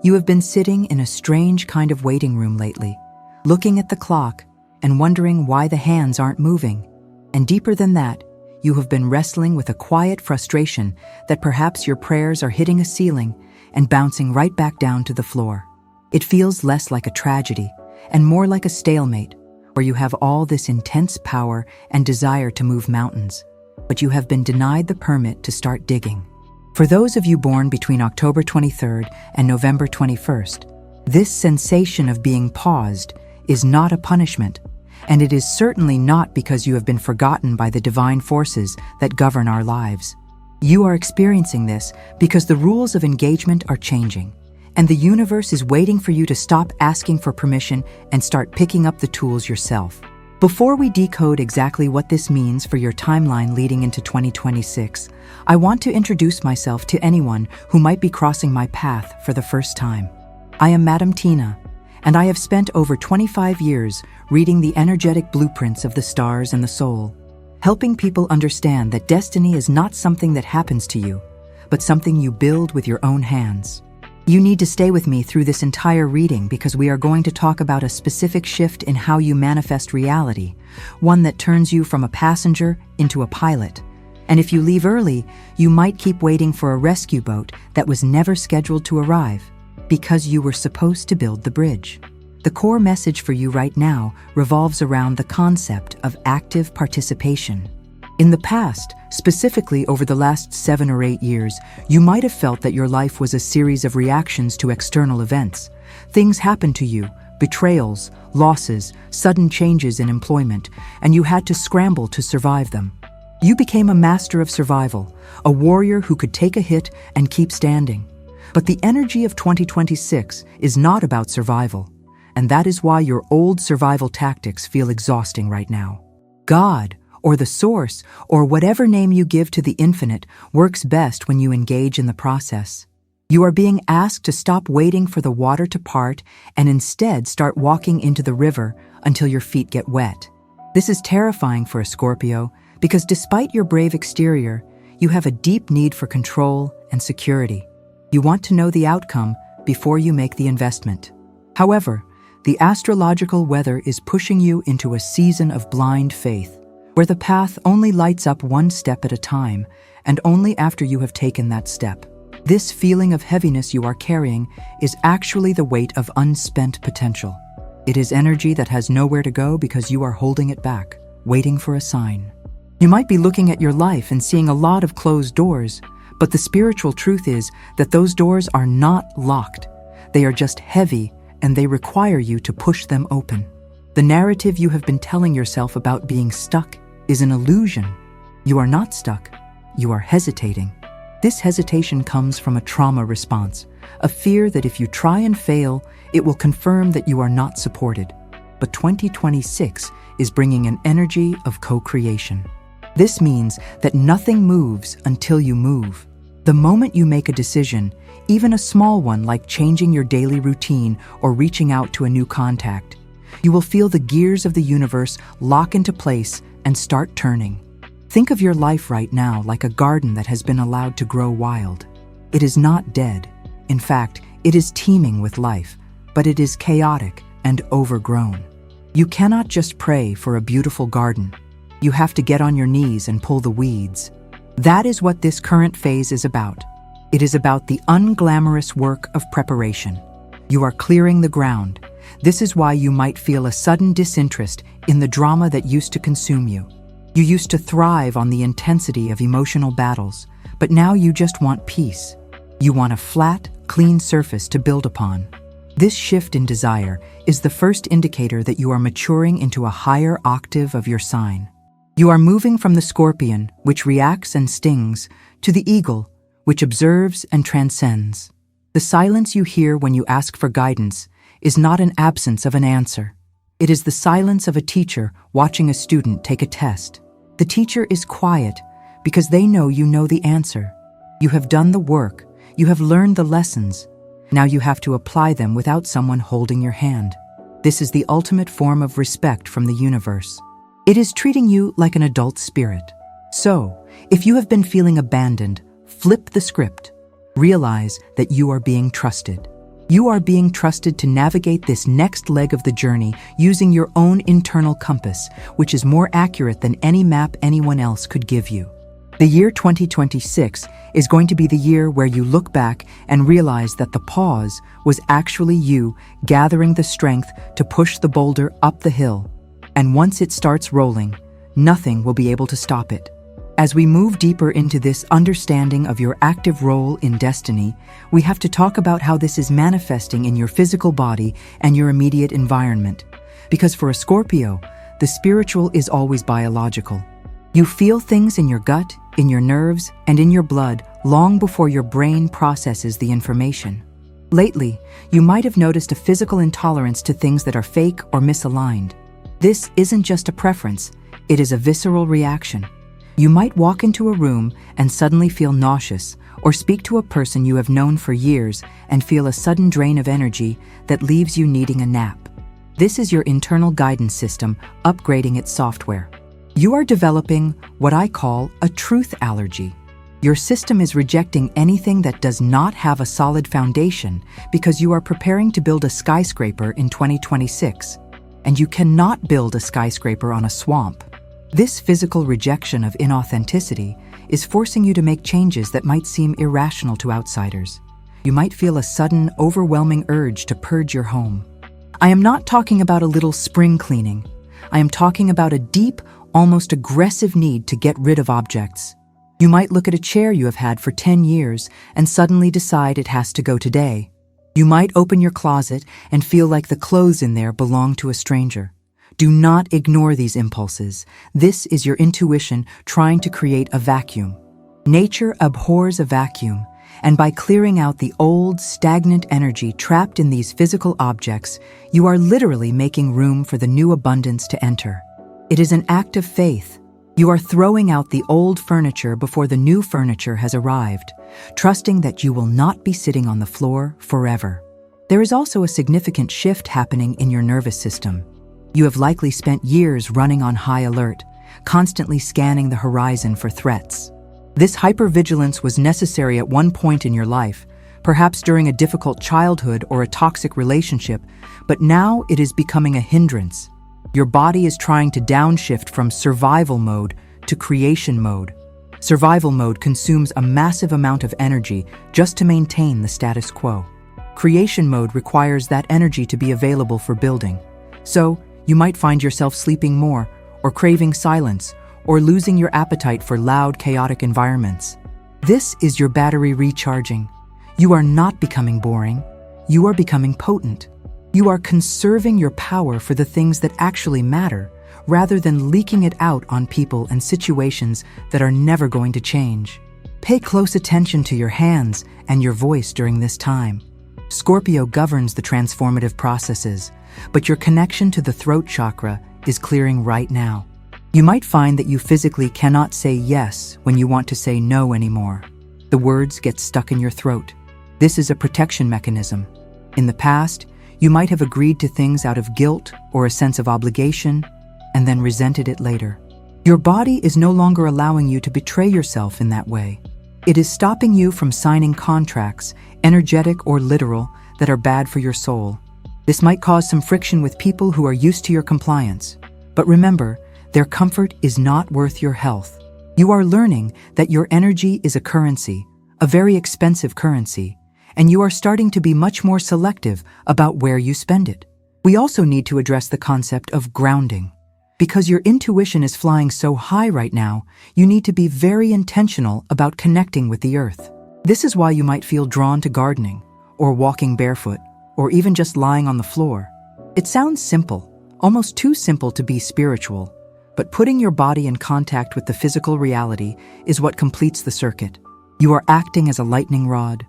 You have been sitting in a strange kind of waiting room lately, looking at the clock and wondering why the hands aren't moving. And deeper than that, you have been wrestling with a quiet frustration that perhaps your prayers are hitting a ceiling and bouncing right back down to the floor. It feels less like a tragedy and more like a stalemate, where you have all this intense power and desire to move mountains, but you have been denied the permit to start digging. For those of you born between October 23rd and November 21st, this sensation of being paused is not a punishment, and it is certainly not because you have been forgotten by the divine forces that govern our lives. You are experiencing this because the rules of engagement are changing, and the universe is waiting for you to stop asking for permission and start picking up the tools yourself. Before we decode exactly what this means for your timeline leading into 2026, I want to introduce myself to anyone who might be crossing my path for the first time. I am Madam Tina, and I have spent over 25 years reading the energetic blueprints of the stars and the soul, helping people understand that destiny is not something that happens to you, but something you build with your own hands. You need to stay with me through this entire reading because we are going to talk about a specific shift in how you manifest reality, one that turns you from a passenger into a pilot. And if you leave early, you might keep waiting for a rescue boat that was never scheduled to arrive because you were supposed to build the bridge. The core message for you right now revolves around the concept of active participation. In the past, specifically over the last 7 or 8 years, you might have felt that your life was a series of reactions to external events. Things happened to you, betrayals, losses, sudden changes in employment, and you had to scramble to survive them. You became a master of survival, a warrior who could take a hit and keep standing. But the energy of 2026 is not about survival, and that is why your old survival tactics feel exhausting right now. God, or the source, or whatever name you give to the infinite, works best when you engage in the process. You are being asked to stop waiting for the water to part and instead start walking into the river until your feet get wet. This is terrifying for a Scorpio because despite your brave exterior, you have a deep need for control and security. You want to know the outcome before you make the investment. However, the astrological weather is pushing you into a season of blind faith, where the path only lights up one step at a time, and only after you have taken that step. This feeling of heaviness you are carrying is actually the weight of unspent potential. It is energy that has nowhere to go because you are holding it back, waiting for a sign. You might be looking at your life and seeing a lot of closed doors, but the spiritual truth is that those doors are not locked. They are just heavy, and they require you to push them open. The narrative you have been telling yourself about being stuck is an illusion. You are not stuck. You are hesitating. This hesitation comes from a trauma response, a fear that if you try and fail, it will confirm that you are not supported. But 2026 is bringing an energy of co-creation. This means that nothing moves until you move. The moment you make a decision, even a small one like changing your daily routine or reaching out to a new contact, you will feel the gears of the universe lock into place and start turning. Think of your life right now like a garden that has been allowed to grow wild. It is not dead. In fact, it is teeming with life, but it is chaotic and overgrown. You cannot just pray for a beautiful garden. You have to get on your knees and pull the weeds. That is what this current phase is about. It is about the unglamorous work of preparation. You are clearing the ground. This is why you might feel a sudden disinterest in the drama that used to consume you. You used to thrive on the intensity of emotional battles, but now you just want peace. You want a flat, clean surface to build upon. This shift in desire is the first indicator that you are maturing into a higher octave of your sign. You are moving from the scorpion, which reacts and stings, to the eagle, which observes and transcends. The silence you hear when you ask for guidance is not an absence of an answer. It is the silence of a teacher watching a student take a test. The teacher is quiet because they know you know the answer. You have done the work. You have learned the lessons. Now you have to apply them without someone holding your hand. This is the ultimate form of respect from the universe. It is treating you like an adult spirit. So, if you have been feeling abandoned, flip the script. Realize that you are being trusted. You are being trusted to navigate this next leg of the journey using your own internal compass, which is more accurate than any map anyone else could give you. The year 2026 is going to be the year where you look back and realize that the pause was actually you gathering the strength to push the boulder up the hill. And once it starts rolling, nothing will be able to stop it. As we move deeper into this understanding of your active role in destiny, we have to talk about how this is manifesting in your physical body and your immediate environment. Because for a Scorpio, the spiritual is always biological. You feel things in your gut, in your nerves, and in your blood long before your brain processes the information. Lately, you might have noticed a physical intolerance to things that are fake or misaligned. This isn't just a preference, it is a visceral reaction. You might walk into a room and suddenly feel nauseous, or speak to a person you have known for years and feel a sudden drain of energy that leaves you needing a nap. This is your internal guidance system upgrading its software. You are developing what I call a truth allergy. Your system is rejecting anything that does not have a solid foundation because you are preparing to build a skyscraper in 2026, and you cannot build a skyscraper on a swamp. This physical rejection of inauthenticity is forcing you to make changes that might seem irrational to outsiders. You might feel a sudden, overwhelming urge to purge your home. I am not talking about a little spring cleaning. I am talking about a deep, almost aggressive need to get rid of objects. You might look at a chair you have had for 10 years and suddenly decide it has to go today. You might open your closet and feel like the clothes in there belong to a stranger. Do not ignore these impulses. This is your intuition trying to create a vacuum. Nature abhors a vacuum, and by clearing out the old, stagnant energy trapped in these physical objects, you are literally making room for the new abundance to enter. It is an act of faith. You are throwing out the old furniture before the new furniture has arrived, trusting that you will not be sitting on the floor forever. There is also a significant shift happening in your nervous system. You have likely spent years running on high alert, constantly scanning the horizon for threats. This hypervigilance was necessary at one point in your life, perhaps during a difficult childhood or a toxic relationship, but now it is becoming a hindrance. Your body is trying to downshift from survival mode to creation mode. Survival mode consumes a massive amount of energy just to maintain the status quo. Creation mode requires that energy to be available for building. So, you might find yourself sleeping more, or craving silence, or losing your appetite for loud, chaotic environments. This is your battery recharging. You are not becoming boring. You are becoming potent. You are conserving your power for the things that actually matter, rather than leaking it out on people and situations that are never going to change. Pay close attention to your hands and your voice during this time. Scorpio governs the transformative processes, but your connection to the throat chakra is clearing right now. You might find that you physically cannot say yes when you want to say no anymore. The words get stuck in your throat. This is a protection mechanism. In the past, you might have agreed to things out of guilt or a sense of obligation, and then resented it later. Your body is no longer allowing you to betray yourself in that way. It is stopping you from signing contracts, energetic or literal, that are bad for your soul. This might cause some friction with people who are used to your compliance. But remember, their comfort is not worth your health. You are learning that your energy is a currency, a very expensive currency, and you are starting to be much more selective about where you spend it. We also need to address the concept of grounding. Because your intuition is flying so high right now, you need to be very intentional about connecting with the earth. This is why you might feel drawn to gardening, or walking barefoot, or even just lying on the floor. It sounds simple, almost too simple to be spiritual, but putting your body in contact with the physical reality is what completes the circuit. You are acting as a lightning rod,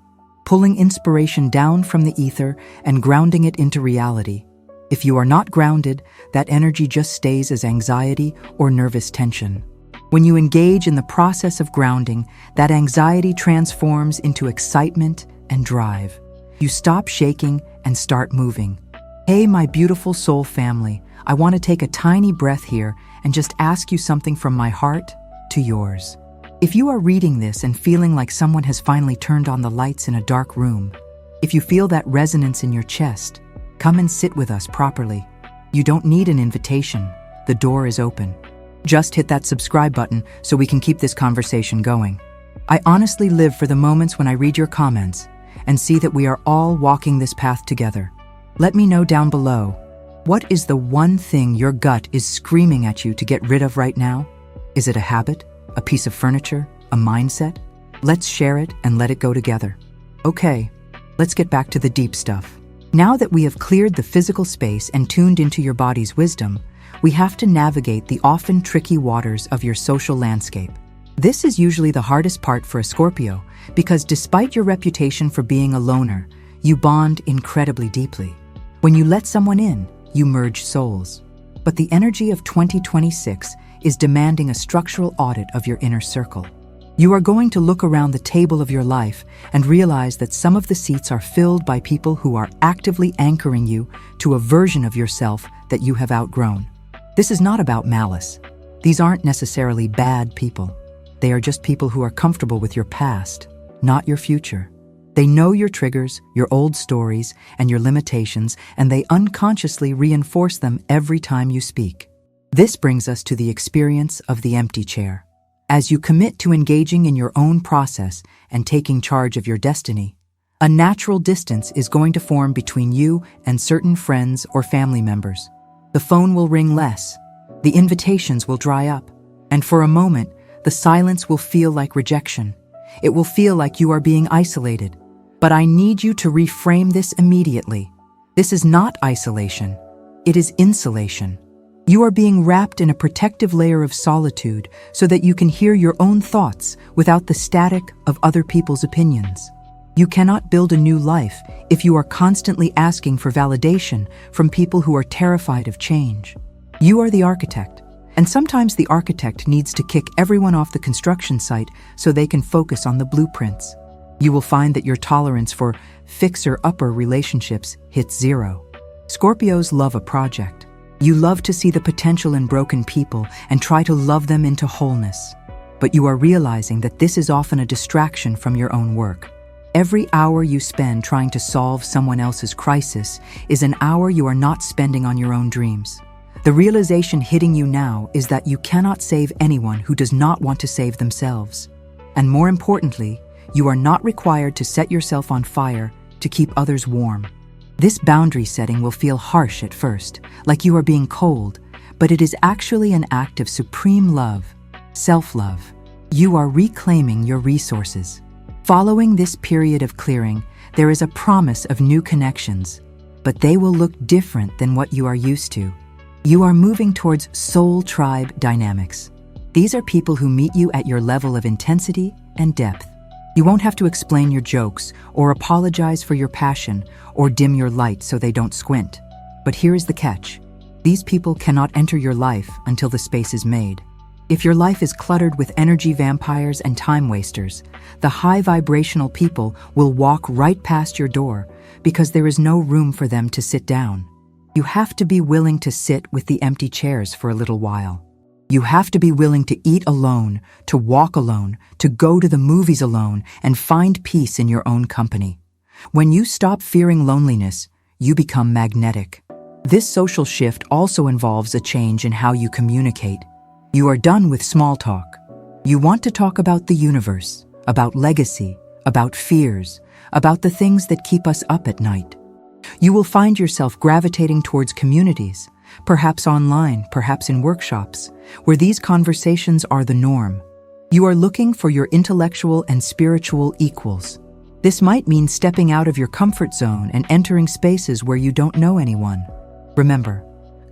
pulling inspiration down from the ether and grounding it into reality. If you are not grounded, that energy just stays as anxiety or nervous tension. When you engage in the process of grounding, that anxiety transforms into excitement and drive. You stop shaking and start moving. Hey, my beautiful soul family, I want to take a tiny breath here and just ask you something from my heart to yours. If you are reading this and feeling like someone has finally turned on the lights in a dark room, If you feel that resonance in your chest, come and sit with us properly. You don't need an invitation. The door is open. Just hit that subscribe button so we can keep this conversation going. I honestly live for the moments when I read your comments and see that we are all walking this path together. Let me know down below, what is the one thing your gut is screaming at you to get rid of right now? Is it a habit, a piece of furniture, a mindset? Let's share it and let it go together. Okay, let's get back to the deep stuff. Now that we have cleared the physical space and tuned into your body's wisdom, we have to navigate the often tricky waters of your social landscape. This is usually the hardest part for a Scorpio because despite your reputation for being a loner, you bond incredibly deeply. When you let someone in, you merge souls. But the energy of 2026 is demanding a structural audit of your inner circle. You are going to look around the table of your life and realize that some of the seats are filled by people who are actively anchoring you to a version of yourself that you have outgrown. This is not about malice. These aren't necessarily bad people. They are just people who are comfortable with your past, not your future. They know your triggers, your old stories, and your limitations, and they unconsciously reinforce them every time you speak. This brings us to the experience of the empty chair. As you commit to engaging in your own process and taking charge of your destiny, a natural distance is going to form between you and certain friends or family members. The phone will ring less, the invitations will dry up, and for a moment, the silence will feel like rejection. It will feel like you are being isolated. But I need you to reframe this immediately. This is not isolation. It is insulation. You are being wrapped in a protective layer of solitude so that you can hear your own thoughts without the static of other people's opinions. You cannot build a new life if you are constantly asking for validation from people who are terrified of change. You are the architect, and sometimes the architect needs to kick everyone off the construction site so they can focus on the blueprints. You will find that your tolerance for fixer-upper relationships hits zero. Scorpios love a project. You love to see the potential in broken people and try to love them into wholeness. But you are realizing that this is often a distraction from your own work. Every hour you spend trying to solve someone else's crisis is an hour you are not spending on your own dreams. The realization hitting you now is that you cannot save anyone who does not want to save themselves. And more importantly, you are not required to set yourself on fire to keep others warm. This boundary setting will feel harsh at first, like you are being cold, but it is actually an act of supreme love, self-love. You are reclaiming your resources. Following this period of clearing, there is a promise of new connections, but they will look different than what you are used to. You are moving towards soul tribe dynamics. These are people who meet you at your level of intensity and depth. You won't have to explain your jokes or apologize for your passion or dim your light so they don't squint. But here is the catch. These people cannot enter your life until the space is made. If your life is cluttered with energy vampires and time wasters, the high vibrational people will walk right past your door because there is no room for them to sit down. You have to be willing to sit with the empty chairs for a little while. You have to be willing to eat alone, to walk alone, to go to the movies alone, and find peace in your own company. When you stop fearing loneliness, you become magnetic. This social shift also involves a change in how you communicate. You are done with small talk. You want to talk about the universe, about legacy, about fears, about the things that keep us up at night. You will find yourself gravitating towards communities, perhaps online, perhaps in workshops, where these conversations are the norm. You are looking for your intellectual and spiritual equals. This might mean stepping out of your comfort zone and entering spaces where you don't know anyone. Remember,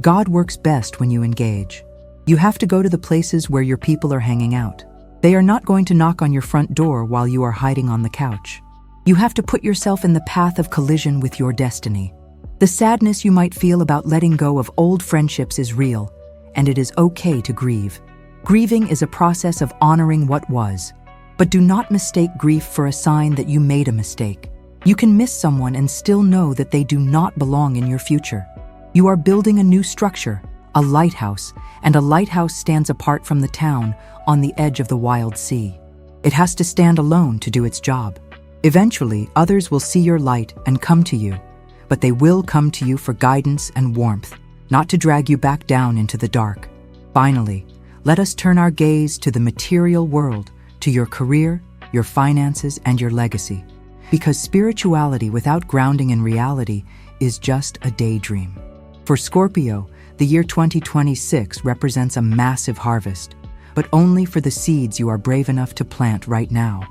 God works best when you engage. You have to go to the places where your people are hanging out. They are not going to knock on your front door while you are hiding on the couch. You have to put yourself in the path of collision with your destiny. The sadness you might feel about letting go of old friendships is real, and it is okay to grieve. Grieving is a process of honoring what was, but do not mistake grief for a sign that you made a mistake. You can miss someone and still know that they do not belong in your future. You are building a new structure, a lighthouse, and a lighthouse stands apart from the town on the edge of the wild sea. It has to stand alone to do its job. Eventually, others will see your light and come to you, but they will come to you for guidance and warmth, not to drag you back down into the dark. Finally, let us turn our gaze to the material world, to your career, your finances, and your legacy. Because spirituality without grounding in reality is just a daydream. For Scorpio, the year 2026 represents a massive harvest, but only for the seeds you are brave enough to plant right now.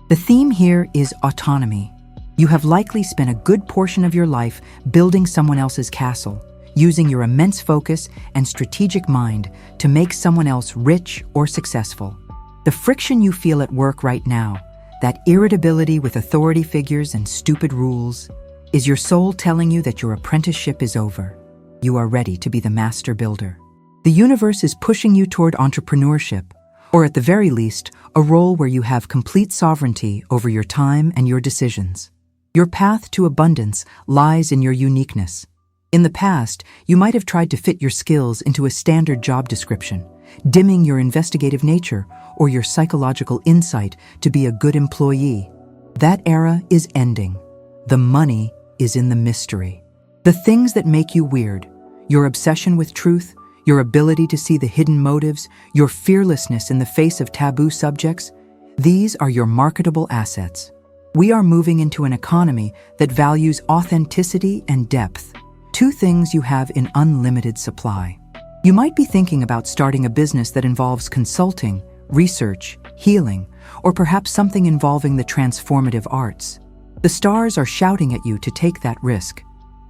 The theme here is autonomy. You have likely spent a good portion of your life building someone else's castle, using your immense focus and strategic mind to make someone else rich or successful. The friction you feel at work right now, that irritability with authority figures and stupid rules, is your soul telling you that your apprenticeship is over. You are ready to be the master builder. The universe is pushing you toward entrepreneurship, or at the very least, a role where you have complete sovereignty over your time and your decisions. Your path to abundance lies in your uniqueness. In the past, you might have tried to fit your skills into a standard job description, dimming your investigative nature or your psychological insight to be a good employee. That era is ending. The money is in the mystery. The things that make you weird, your obsession with truth, your ability to see the hidden motives, your fearlessness in the face of taboo subjects, these are your marketable assets. We are moving into an economy that values authenticity and depth, two things you have in unlimited supply. You might be thinking about starting a business that involves consulting, research, healing, or perhaps something involving the transformative arts. The stars are shouting at you to take that risk.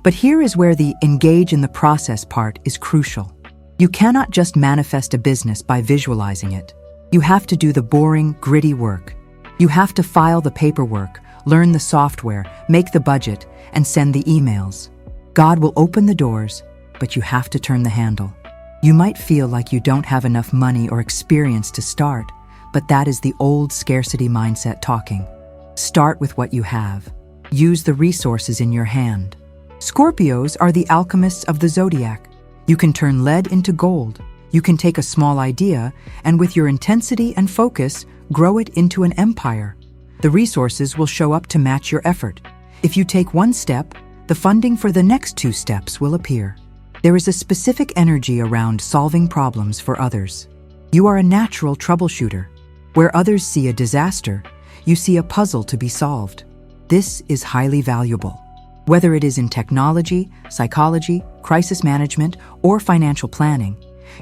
But here is where the engage in the process part is crucial. You cannot just manifest a business by visualizing it. You have to do the boring, gritty work. You have to file the paperwork, learn the software, make the budget, and send the emails. God will open the doors, but you have to turn the handle. You might feel like you don't have enough money or experience to start, but that is the old scarcity mindset talking. Start with what you have. Use the resources in your hand. Scorpios are the alchemists of the zodiac. You can turn lead into gold. You can take a small idea and with your intensity and focus, grow it into an empire. The resources will show up to match your effort. If you take one step, the funding for the next 2 steps will appear. There is a specific energy around solving problems for others. You are a natural troubleshooter. Where others see a disaster, you see a puzzle to be solved. This is highly valuable. Whether it is in technology, psychology, crisis management, or financial planning,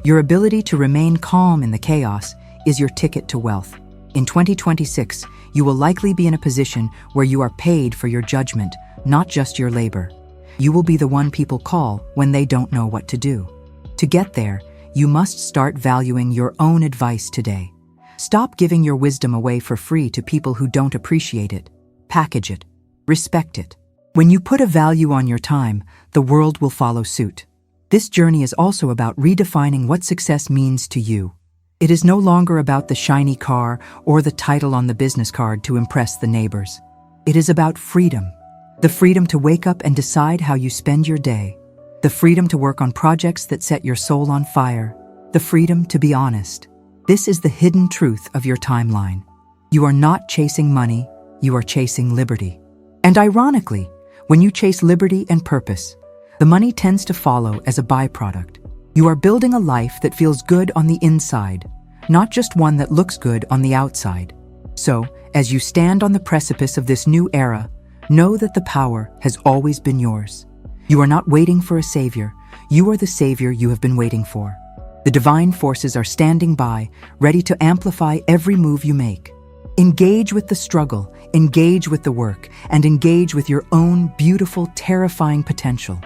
your ability to remain calm in the chaos is your ticket to wealth. In 2026, you will likely be in a position where you are paid for your judgment, not just your labor. You will be the one people call when they don't know what to do. To get there, you must start valuing your own advice today. Stop giving your wisdom away for free to people who don't appreciate it. Package it. Respect it. When you put a value on your time, the world will follow suit. This journey is also about redefining what success means to you. It is no longer about the shiny car or the title on the business card to impress the neighbors. It is about freedom. The freedom to wake up and decide how you spend your day. The freedom to work on projects that set your soul on fire. The freedom to be honest. This is the hidden truth of your timeline. You are not chasing money, you are chasing liberty. And ironically, when you chase liberty and purpose, the money tends to follow as a byproduct. You are building a life that feels good on the inside, not just one that looks good on the outside. So, as you stand on the precipice of this new era, know that the power has always been yours. You are not waiting for a savior. You are the savior you have been waiting for. The divine forces are standing by, ready to amplify every move you make. Engage with the struggle, engage with the work, and engage with your own beautiful, terrifying potential.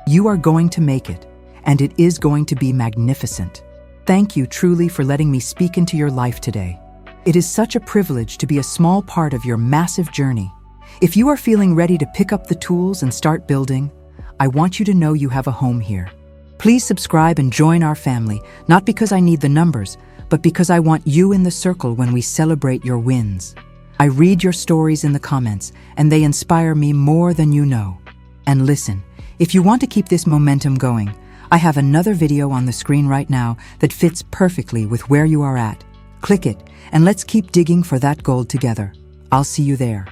You are going to make it, and it is going to be magnificent. Thank you truly for letting me speak into your life today. It is such a privilege to be a small part of your massive journey. If you are feeling ready to pick up the tools and start building, I want you to know you have a home here. Please subscribe and join our family, not because I need the numbers, but because I want you in the circle when we celebrate your wins. I read your stories in the comments, and they inspire me more than you know. And listen, if you want to keep this momentum going, I have another video on the screen right now that fits perfectly with where you are at. Click it, and let's keep digging for that gold together. I'll see you there.